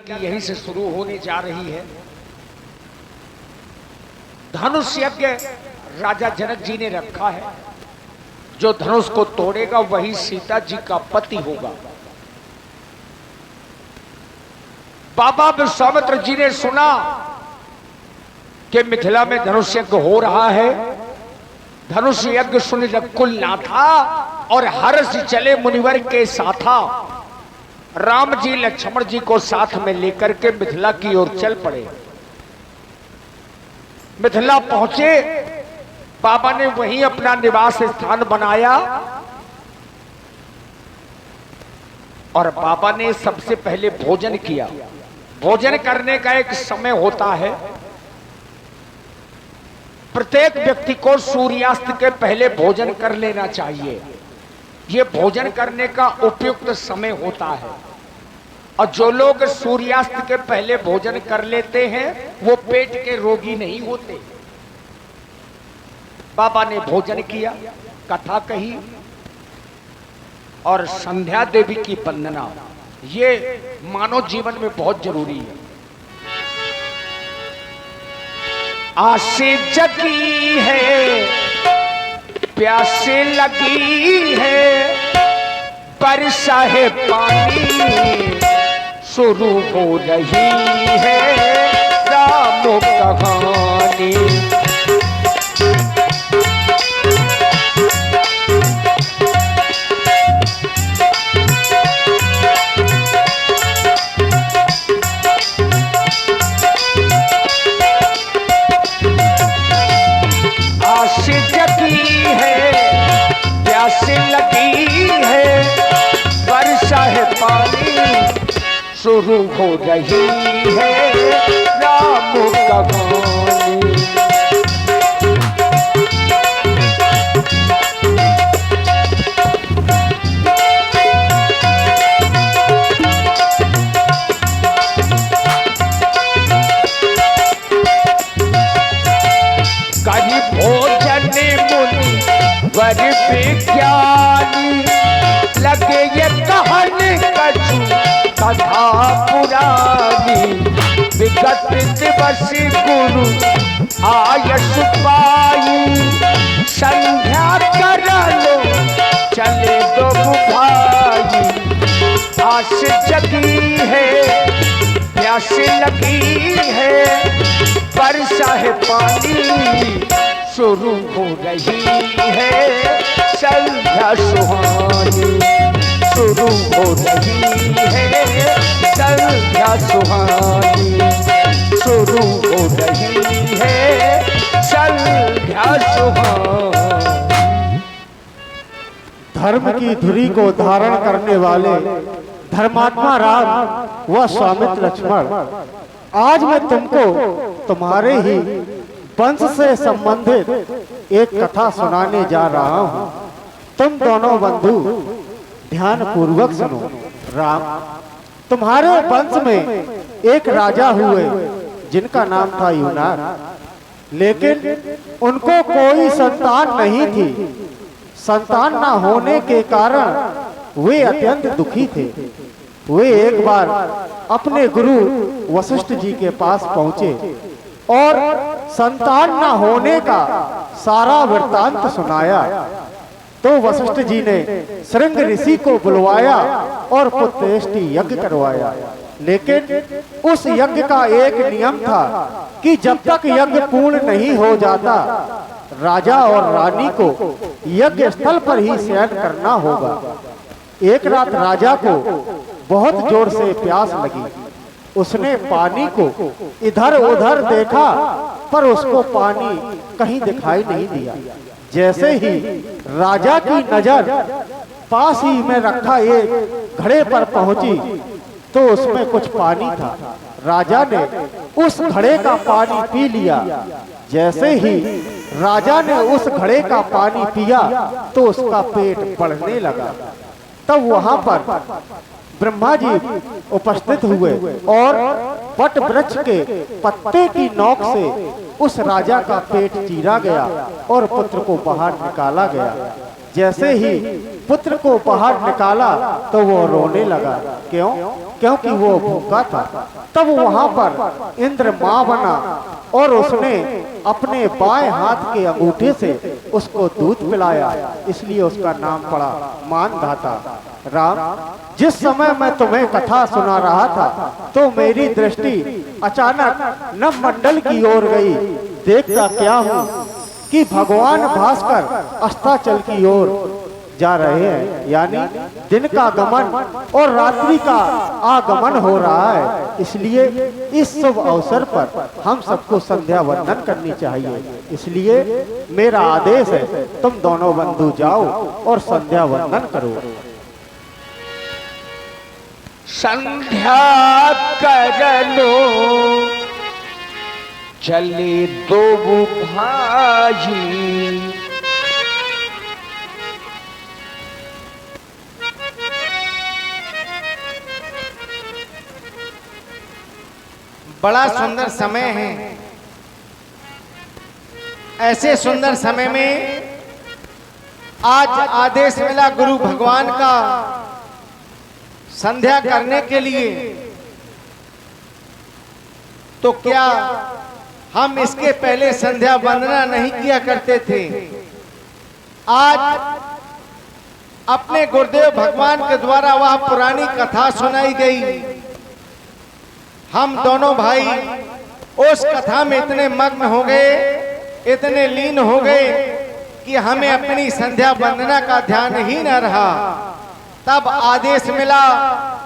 यज्ञ यहीं से शुरू होने जा रही है। धनुष यज्ञ राजा जनक जी ने रखा है। जो धनुष को तोड़ेगा वही सीता जी का पति होगा। बाबा विश्वामित्र जी ने सुना कि मिथिला में धनुष यज्ञ हो रहा है। धनुष यज्ञ सुन कुल ना था और हर्ष चले मुनिवर के साथा। राम जी लक्ष्मण जी को साथ में लेकर के मिथिला की ओर चल पड़े। मिथिला पहुंचे, बाबा ने वहीं अपना निवास स्थान बनाया और बाबा ने सबसे पहले भोजन किया। भोजन करने का एक समय होता है। प्रत्येक व्यक्ति को सूर्यास्त के पहले भोजन कर लेना चाहिए। यह भोजन करने का उपयुक्त समय होता है और जो लोग सूर्यास्त के पहले भोजन कर लेते हैं वो पेट के रोगी नहीं होते। बाबा ने भोजन किया, कथा कही और संध्या देवी की वंदना, ये मानव जीवन में बहुत जरूरी है। आसे जगी है, प्यासे लगी है, बरसा है पानी, शुरू हो रही है राम कहानी। आस जगी है, प्यास लगी है, वर्षा है पानी, शुरू हो रही है राम कहानी। करी भोजन मुनि वर विज्ञानी, लगे ये कहन कछु कथा पुरानी। विगत दिवस गुरु आयस पाई, संध्या कर लो चले दो भाई। आस जगी है, प्यास लगी है, वर्षा है पानी, शुरू हो रही है संध्या सुहानी। शुरू हो रही है संध्या सुहानी, शुरू हो रही है संध्या सुहानी। धर्म की धुरी को धारण करने वाले धर्मात्मा राम व स्वामित्र लक्ष्मण, आज मैं तुमको तुम्हारे ही वंश से संबंधित एक कथा सुनाने जा रहा हूं। तुम दोनों बंधु ध्यान पूर्वक सुनो। राम, तुम्हारे वंश में एक राजा हुए जिनका नाम था युनार। लेकिन उनको कोई संतान नहीं थी। संतान न होने के कारण वे अत्यंत दुखी थे। वे एक बार अपने गुरु वशिष्ठ जी के पास पहुंचे और संतान न होने का सारा वृत्तांत सुनाया। तो वशिष्ठ जी ने श्रृंग ऋषि को बुलवाया और पुत्रेष्टि यज्ञ करवाया। लेकिन उस यज्ञ का एक नियम था कि जब तक यज्ञ पूर्ण नहीं हो जाता, राजा और रानी को यज्ञ स्थल पर ही शयन करना होगा। एक रात राजा को बहुत जोर से प्यास लगी। उसने पानी को इधर उधर देखा पर उसको पानी कहीं दिखाई नहीं दिया। जैसे ही राजा की नजर पास ही में रखा एक घड़े पर पहुंची तो उसमें कुछ पानी था। राजा ने उस घड़े का पानी पी लिया। जैसे ही राजा ने उस घड़े का पानी पिया तो उसका पेट बढ़ने लगा। तब वहां पर ब्रह्मा जी उपस्थित हुए और वट वृक्ष के पत्ते की नोक से उस राजा का पेट चीरा गया और पुत्र को बाहर निकाला गया। जैसे ही पुत्र को बाहर निकाला तो वो रोने लगा। क्यों? क्योंकि वो भूखा था। तब वहां पर इंद्र मां बना और उसने अपने बाएं हाथ के अंगूठे से उसको दूध पिलाया, इसलिए उसका नाम पड़ा मानधाता। राम, जिस समय मैं तुम्हें कथा सुना रहा था तो मेरी दृष्टि अचानक नवमंडल की ओर गई। देखता क्या हूँ कि भगवान भास्कर अस्ताचल की ओर जा रहे हैं, यानी दिन का गमन और रात्रि का आगमन हो रहा है। इसलिए इस शुभ अवसर पर हम सबको संध्या वंदन करनी चाहिए। इसलिए मेरा आदेश है, तुम दोनों बंधु जाओ और संध्या वंदन करो। संध्या कर लो चले दो भाई, बड़ा सुंदर समय है। ऐसे सुंदर समय में आज आदेश मिला गुरु भगवान का संध्या करने के लिए, तो क्या हम इसके पहले संध्या वंदना नहीं किया करते थे? आज अपने गुरुदेव भगवान के द्वारा वह पुरानी कथा सुनाई गई। हम दोनों भाई उस कथा में इतने मग्न हो गए, इतने लीन हो गए कि हमें अपनी संध्या वंदना का ध्यान ही न रहा। तब आदेश मिला,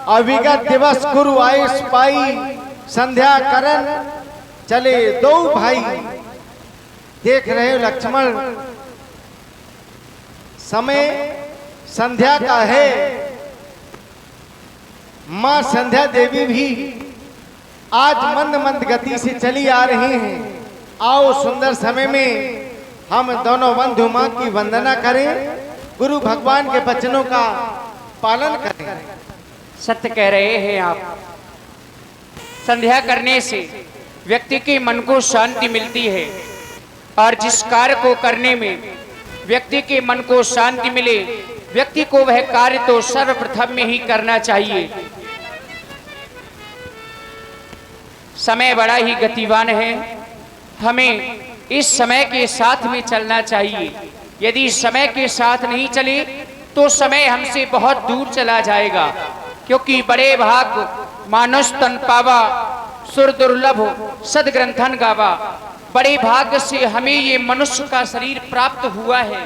अविगत दिवस गुरु आयुष पाई, संध्या करन चले दो भाई। देख रहे हो लक्ष्मण, समय संध्या का है। मां संध्या देवी भी आज मंद मंद गति से चली आ रही हैं। आओ सुंदर समय में हम दोनों बंधु मां की वंदना करें, गुरु भगवान के वचनों का पालन करें। सत्य कह रहे हैं आप। संध्या करने से व्यक्ति के मन को शांति मिलती है, और जिस कार्य को करने में व्यक्ति के मन को शांति मिले, व्यक्ति को वह कार्य तो सर्वप्रथम में ही करना चाहिए। समय बड़ा ही गतिवान है, हमें इस समय के साथ में चलना चाहिए। यदि समय के साथ नहीं चले तो समय हमसे बहुत दूर चला जाएगा, क्योंकि बड़े भाग मानुष तन पावा, सुर दुर्लभ सदग्रंथन गावा। बड़े भाग्य से हमें ये मनुष्य का शरीर प्राप्त हुआ है।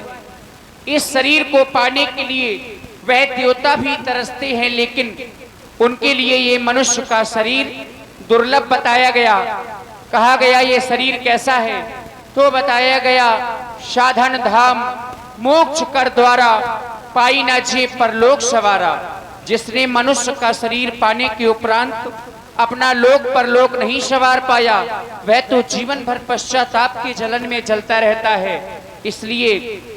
इस शरीर को पाने के लिए वह देवता भी तरसते हैं, लेकिन उनके लिए ये मनुष्य का शरीर दुर्लभ बताया गया। कहा गया ये शरीर कैसा है, तो बताया गया साधन धाम मोक्ष कर द्वारा, पाई ना जे परलोक सवारा। जिसने मनुष्य का शरीर पाने के उपरांत अपना लोक परलोक नहीं सवार पाया, वह तो जीवन भर पश्चाताप के जलन में जलता रहता है। इसलिए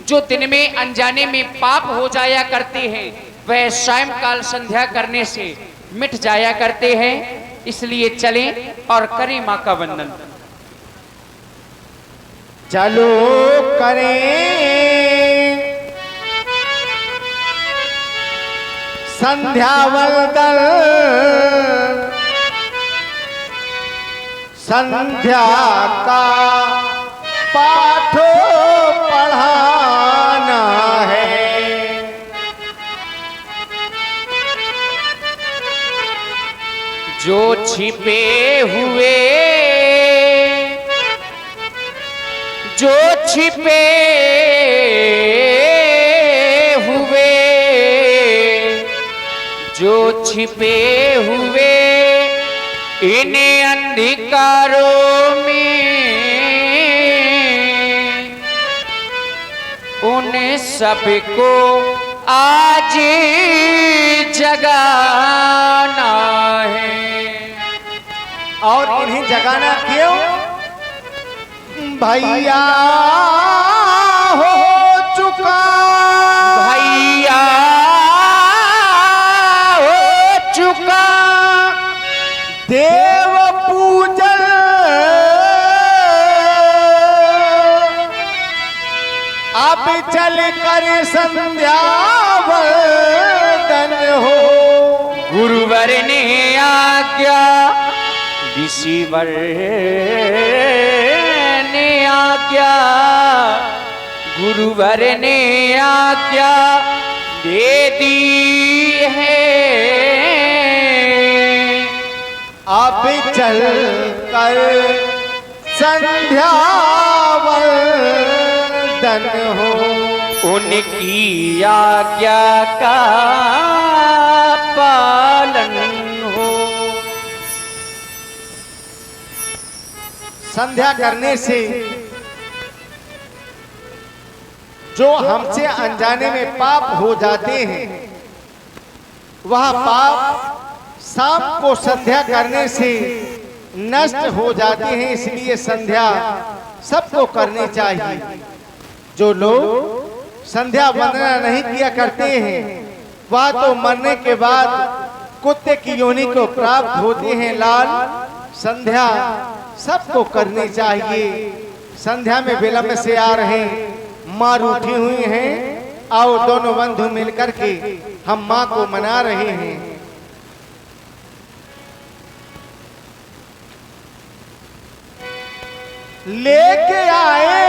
जो दिन में अनजाने में पाप हो जाया करते हैं, वह सायंकाल संध्या करने से मिट जाया करते हैं। इसलिए चलें और करें मां का वंदन। चलो करें संध्या वंदन, संध्या का पाठ पढ़ाना है। जो छिपे हुए, जो छिपे हुए, जो छिपे हुए इन अंधकारों में, उन सबको आज जगाना है। और इन्हें जगाना क्यों? भैया हो चुका, भैया हो चुका देव पूजन, अब चल कर संध्या वंदन हो। गुरुवर ने आज्ञा, ऋषिवर ने आज्ञा, गुरुवर ने आज्ञा दे दी है। अब चल कर संध्या वंदन हो। उनकी आज्ञा का पालन हो। संध्या करने से जो हमसे अनजाने में पाप हो जाते हैं, वह पाप शाम को संध्या करने से नष्ट हो जाते हैं। इसलिए संध्या सबको करनी चाहिए। जो लोग संध्या वंदना नहीं किया करते हैं, वह तो मरने के बाद कुत्ते की योनि को प्राप्त होते हैं। लाल, संध्या सबको करनी चाहिए। संध्या में विलंब से आ रहे माँ रूठी हुई हैं। आओ दोनों बंधु मिलकर के हम माँ को मना रहे हैं। लेके आए